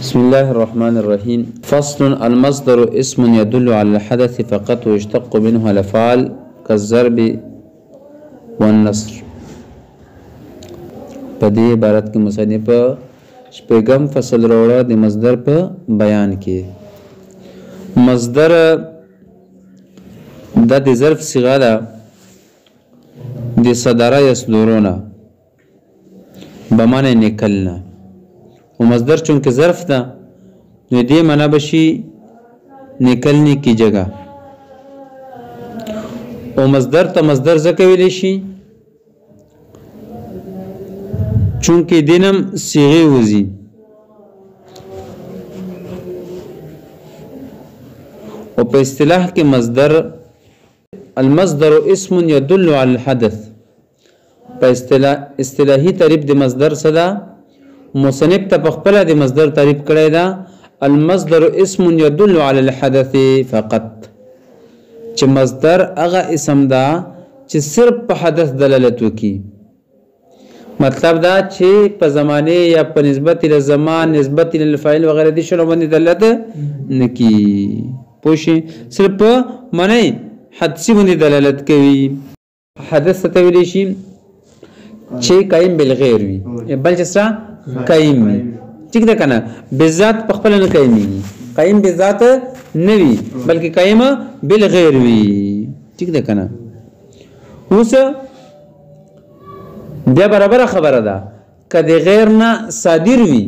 بسم الله الرحمن الرحيم. فصل. المصدر اسم يدل على الحدث فقط ويشتق منه الافعال كالضرب والنصر. په دې عبارت کې مصنف شپږم فصل راوړه د مصدر په بیان کې. مصدر د ظرف صيغه ده د صدره یصدرونه بمعنی نکلنا، و مصدر چونکه ظرف ده نو دې معنا بشي نکلنے کی جگہ. او مصدر ته مصدر ځکه ویل شي چونکه دینم صيغه وزي. او په اصطلاح کې مصدر المصدر اسم يدل على الحدث. په اصطلاحي تعریف د مصدر صدا مصنف ته په خپل د مصدر تعریف کړی دا المصدر اسم يدل على الحدث فقط، چې مصدر هغه اسم دا چې صرف په حدث دلالت وکي. مطلب دا چې په زمانه یا په نسبت له زمان، نسبت له فاعل وغیرہ دي شنو باندې دلالت نکي. پوښي صرف په معنی حدثي باندې دلالت کوي. حدث ته ویل شي چې قائم بالغیر وي، بل چې قائم وي. ٹھیک ده کنه؟ بذات په خپل نه قائمي، قائم بذات نه وي بلکې قائم بالغیر وي. ٹھیک ده کنه؟ اوس بیا برابر خبره ده کله غیر نه صادر وي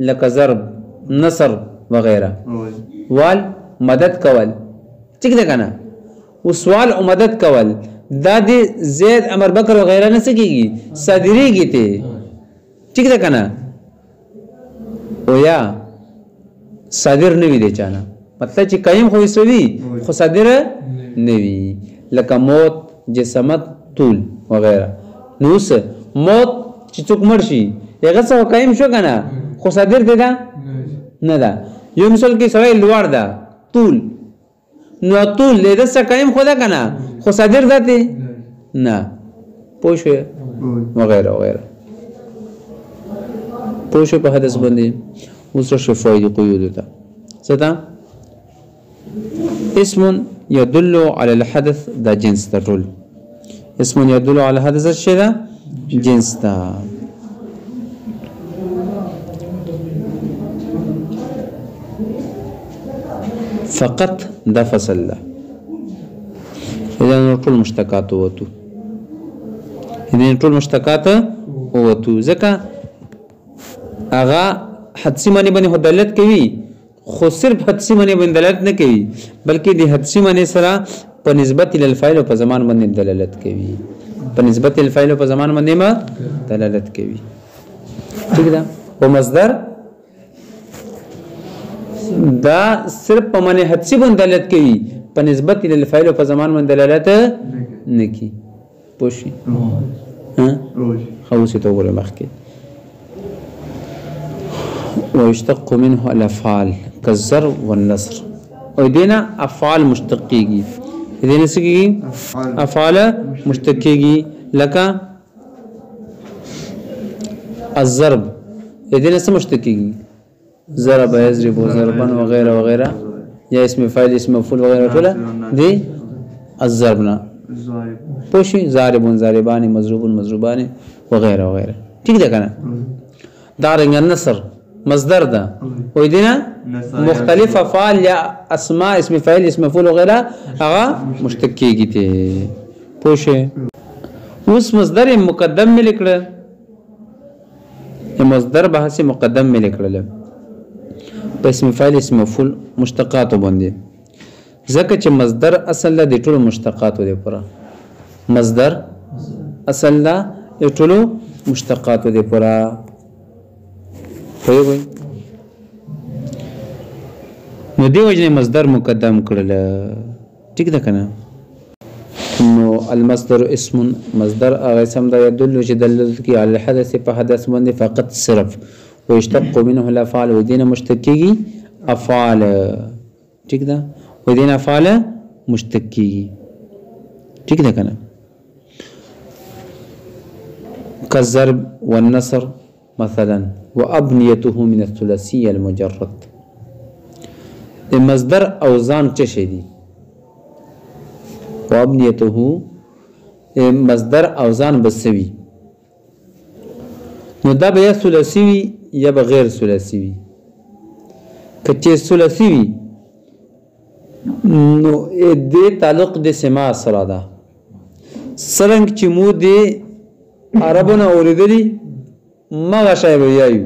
لکه ضرب، نصر وغیرہ، وال مدد کول. ٹھیک ده کنه؟ وسوال او مدد کول دا دی زید امر بکر وغیرہ نه سکیږي، صادریږي ته. ٹھیک ده کنه؟ او یا صادر نه وي دي چانه، مطلب چې قائم خو وسوي خو صادر نه وي لکه موت، جسمت، طول وغیرہ. نو موت چې څوک مرشي هغه څو قائم شو کنه خو صادر دی دا نه ده. یو مثال کې سړی لوړ ده طول، نو طول له څه قائم خو ده کنه خو صادر ده نه. پوښ وغیرہ وغیرہ. پوښ په حدث باندې اوس شفای قیود ده څه اسم يدل على الحدث دا جنس ده. ټول اسم يدل على الحدث څه ده؟ جنس ده. فقط دا فصل ده. اذا ټول مشتقات وته، اذا ټول مشتقات وته ځکه اغا حدثی معنی باندې دلالت کوي، خو صرف حدثی معنی باندې دلالت نه کوي بلکې د حدثی معنی سره په نسبت ال الفاعل او په زمان باندې دلالت کوي، په نسبت ال الفاعل او په زمان باندې ما دلالت کوي. ٹھیک ده؟ او مصدر دا صرف په معنی حدثی باندې دلالت کوي، په نسبت ال الفاعل او په زمان باندې دلالت نه کوي. پوښي ها خو څه ته وګوره مخکې. ويشتق منه الافعال كالضرب والنصر. او دینا افعال مشتقيږي، دینا سکیږي افعال مشتقيږي لکه الضرب. دینا څه مشتقيږي؟ ضرب، يضرب، ضربا وغيرها وغيرها، یا اسم فاعل، اسم مفعول وغيرها ټول دي الضربنا. پوښي ضاربون، ضاربان، مضروبون، مضروبان وغيرها وغيرها. ٹھیک ده کنه؟ دا رنګ النصر مصدر ده، و دینا مختلف افعال یا اسماء، اسم فاعل، اسم مفعول وغيرها هغه مشتق کیږي ته. پوښه اوس مصدر مقدم مل کړه، مصدر بحث مقدم مل کړل په اسم فاعل، اسم مفعول مشتقات باندې. ځکه چې مصدر اصل د ټولو مشتقاتو دی پره، مصدر اصل د ټولو مشتقاتو دی پره. وي نو دی وجه مصدر مقدم کړل. ٹھیک ده کنه؟ نو المصدر اسم مصدر هغه اسم دا يدل چې دلالت کوي على الحدث په حدث باندې فقط صرف. ويشتق منه الافعال، ودينا مشتقيږي افعال. ٹھیک ده؟ ودينا افعال مشتقيږي. ٹھیک ده کنه؟ كالضرب والنصر مثلا وابنيته من الثلاثي المجرد د مصدر اوزان څه شي دي وابنيته مصدر اوزان بسوي نو دا به ثلاثي وي یا بغیر ثلاثي وي کچې ثلاثي وي نو دې تعلق د سما سره ده څنګه چې مو دې عربونه اوریدلي مغه شی به یایو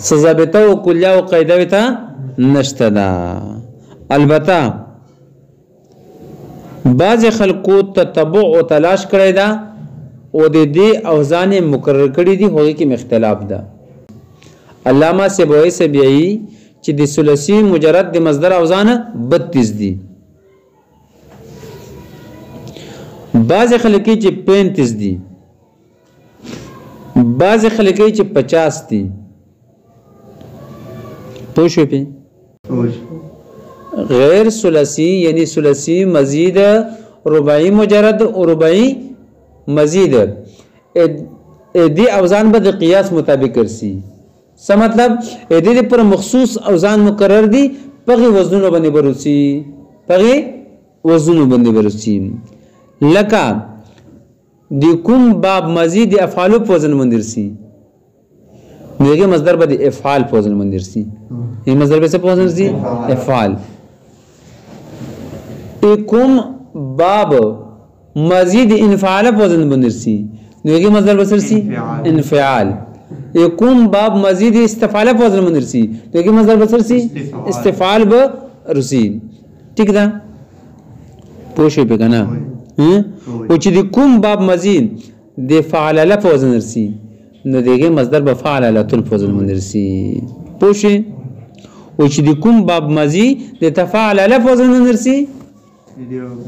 ثابته او کلیه او قاعده وته نشته ده البته بعض خلکو تتبع او تلاش کړی ده او د دې اوزان مقرر کړي دي هغه کې اختلاف ده علامه سیبوی سبیعی چې د ثلاثي مجرد د مصدر اوزان 32 دي بعض خلک چې 35 دي بعض خلک چې 50 دي پوښښ په غیر ثلاثي یعنی ثلاثي مزید رباعي مجرد او رباعي مزید دې اوزان به د قیاس مطابق ورسي څه مطلب دې پر مخصوص اوزان مقرر دي پغه وزنونه باندې برسي پغه وزنونه باندې برسي لکه د کوم باب مزید افعال په وزن مندرسي نوغه مصدر به د افعال په وزن مندرسي این مصدر به څه په وزن دي افعال کوم باب مزید انفعال په وزن مندرسي نوغه مصدر به څه انفعال کوم باب مزید استفعال په وزن مندرسي نوغه مصدر به څه استفعال به رسي ٹھیک ده پوښې په کنه او چې د کوم باب مزید د فعل له په وزن رسي نو دغه مصدر به فعل له تل په وزن مندرسي پوښې او چې د کوم باب مزید د تفاعل له په وزن مندرسي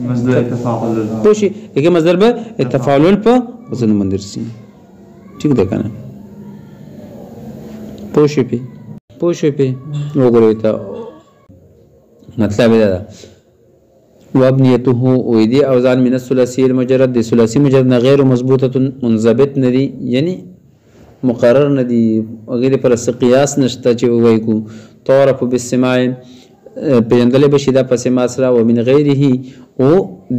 مصدر تفاعل پوښې هغه مصدر به تفاعل په وزن مندرسي ٹھیک ده کنه پوښې په وګورئ ته مطلب دا ده وابنيته ويدي اوزان من الثلاثي المجرد دي ثلاثي مجرد غير مضبوطه منضبط ندي يعني مقرر ندي غیر پر قياس نشته چې وای کو تعرف بالسماع پیندل بشي دا پس ما سره ومن غيره او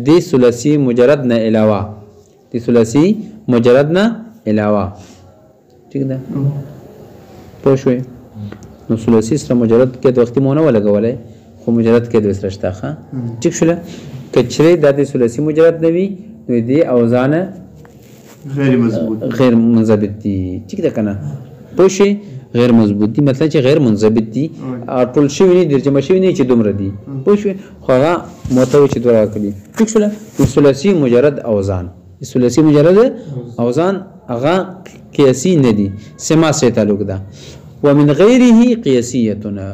دي ثلاثي مجرد نه علاوه دي ثلاثي مجرد نه علاوه ٹھیک ده پوښوي نو ثلاثي سره مجرد کې د وخت مونږ ولا غولای خو مجرد کې د وسرشته ښه ټیک شول کچره د ثلاثي مجرد نوي نو دي اوزان غیر منضبط دي ټیک ده کنه پوښي غیر مضبوط دي مطلب چې غیر منضبط دي ټول شي نه درجه شي نه چې دومره دي پوښي خو هغه متوي چې دوه کړي ټیک شول ثلاثي مجرد اوزان ثلاثي مجرد اوزان هغه قياسي نه دي سما سره تعلق ده ومن غيره قياسيتنا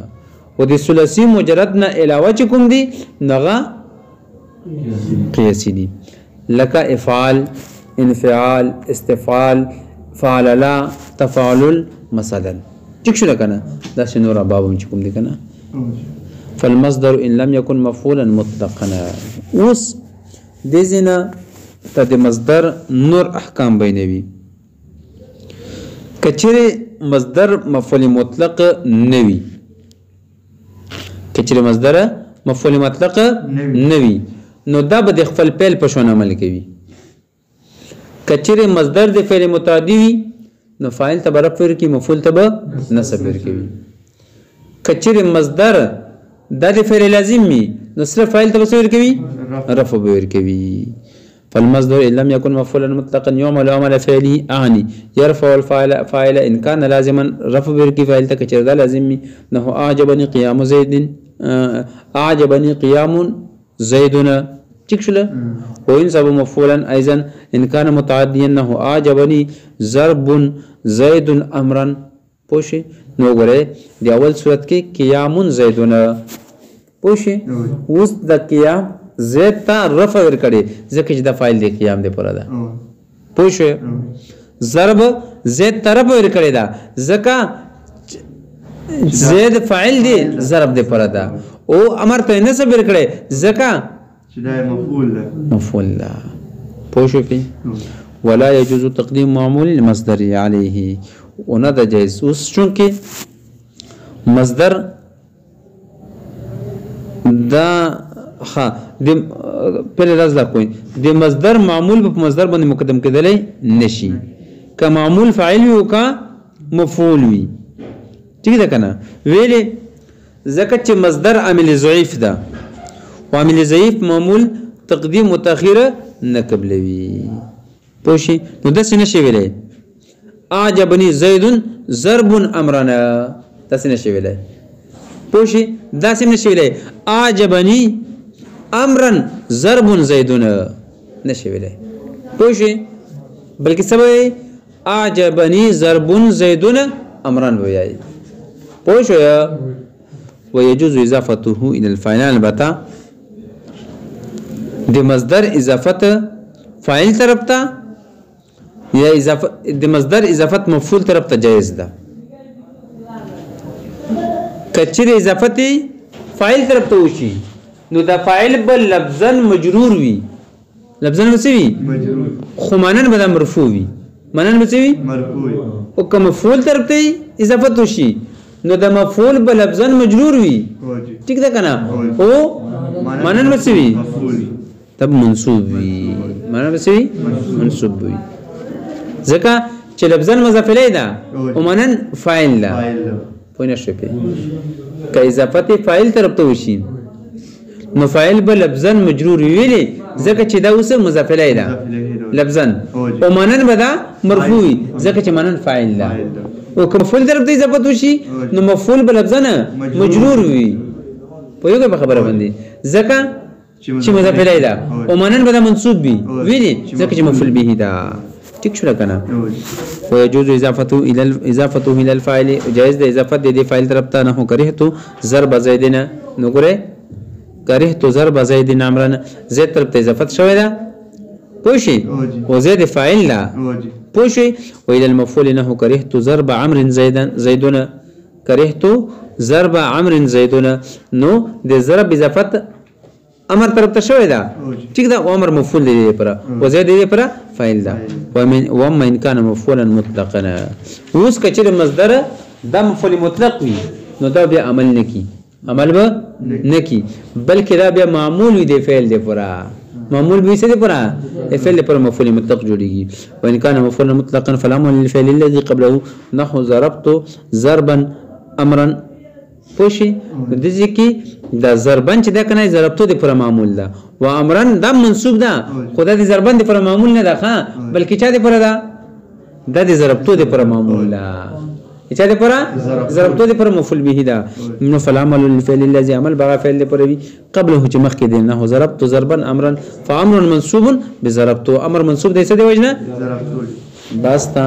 و د ثلاثي مجرد نه علاوه چې کوم دي نغه قياسي دي لك افعال انفعال استفعال فعل لا تفاعل مثلا ټیک شو کنه دا شنو را بابم چې کوم دي کنه فالمصدر ان لم يكن مفعولا مطلقا اوس د زنا ته د مصدر نور احکام بینوي کچره مصدر مفعول مطلق نوي کچره مصدر مفعول مطلق نوي نو دا به د خپل فعل په شون عمل کوي کچره مصدر د فعل متعدی وي نو فاعل ته برف ورکی مفعول ته نصب ورکی کچره مصدر د فعل لازم می نو صرف فاعل ته ورکی رفع ورکی فالمصدر ان لم يكن مفعولا مطلقا يعمل عمل فعله اعني يرفع الفاعل ان كان لازما رفع ورکی فاعل ته کچره دا لازم می نو اعجبني قيام زيد اعجبني قيام زيدنا تكشل وينصب مفعولا ايضا ان كان متعديا انه اعجبني ضرب زيد امرا پوشي نو غره دی اول صورت کې قيام زيدنا پوشي اوس د قيام زید ته رفع ور کړي ځکه چې د فاعل دی قيام دی پر ده پوشي ضرب زید طرف ور کړي دا ځکه زید فاعل دی ضرب دی پر ده او امر ته نسب ور کړي ځکه چې دا مفعول ده پوښو په ولا يجوز تقديم معمول المصدر عليه ونا دا جائز اوس چونکه مصدر دا ها د پہلے راز لا کوئی د مصدر معمول په مصدر باندې مقدم کېدلې نشي که معمول فاعل وي او کا مفعول وي ٹھیک ده کنه ویلې زکه چې مصدر عامل ضعیف ده او عامل ضعیف معمول تقدیم متأخر نه قبلوي پوښي نو د څه نشي ویلې اعجبني زید ضرب امرنا د څه نشي ویلې پوښي د څه نشي ویلې اعجبني امرن ضرب زیدون نشي ویلې پوښي بلکې سبب اعجبني ضرب زیدون امرن ویای پوښو ويجوز اضافته الى الفاعل البته د مصدر اضافت فاعل طرف ته یا اضافه د مصدر اضافت مفعول طرف ته جائز ده کچره اضافت فاعل طرف ته وشي نو دا فاعل بل لفظا مجرور وي لفظا وسوي مجرور خو مانن به مرفوع وي مانن به وسوي مرفوع او کوم مفعول طرف ته اضافت وشي نو دا مفعول بل لفظا مجرور وي ٹھیک ده کنه او مانن به وسوي تب منصوب وي مانن به وسوي منصوب وي ځکه چې لفظا مضاف الیه ده او مانن فاعل ده پوه نه شئ که اضافت فاعل طرف ته وشي نو فاعل به لفظا مجرور ویلې ځکه چې دا اوس مضاف الیه ده لفظا او مانن به دا مرفوع ځکه چې مانن فاعل ده او کوم مفعول طرف ته اضافت وشي نو مفعول به لفظا مجرور وي په یو په خبره باندې ځکه چې مضاف الیه ده او مانن به دا منصوب وي ویلې ځکه چې مفعول به ده ٹھیک شو کنه ويجوز اضافته الى الفاعل جائز ده اضافت د فاعل طرف ته نه کرهتو ضرب زیدنا نو ګره کرهتو ضرب زیدنا امرن زید طرف ته اضافت شوی ده پوشي او زید فاعل لا پوشي والى المفعول نه کرهتو ضرب عمرو زیدنا کرهتو ضرب عمرو زیدنا نو د ضرب اضافت امر طرف ته شوی ده ٹھیک ده امر مفعول دی پر او زید دی پر فاعل ده ومن ان كان مفعولا مطلقا اوس کچره مصدر د مفعول مطلق وي نو دا بیا عمل نکی عمل به نکی بلکې دا بیا معمول وي د فعل دی پر معمول به څه دی پر فعل پر مفعول مطلق جوړیږي وان كان مفعولا مطلقا فالعمل للفعل الذي قبله نحو ضربت ضربا امرا پوشي د دې کې دا ضربن چې دا کنه ضربتو د پر معمول ده و امرن دا منصوب ده خدای دې ضربن د پر معمول نه ده ها بلکې چا دې پر ده د ضربتو د پر معمول ده چا دې پر ضربتو د پر مفعول به ده نو فالعمل للفعل الذي عمل بغا فعل پر وي قبله چې مخکې دي نه ضربت ضربا امرا فامر منصوب بضربتو امر منصوب دی څه دی وجنه بس تا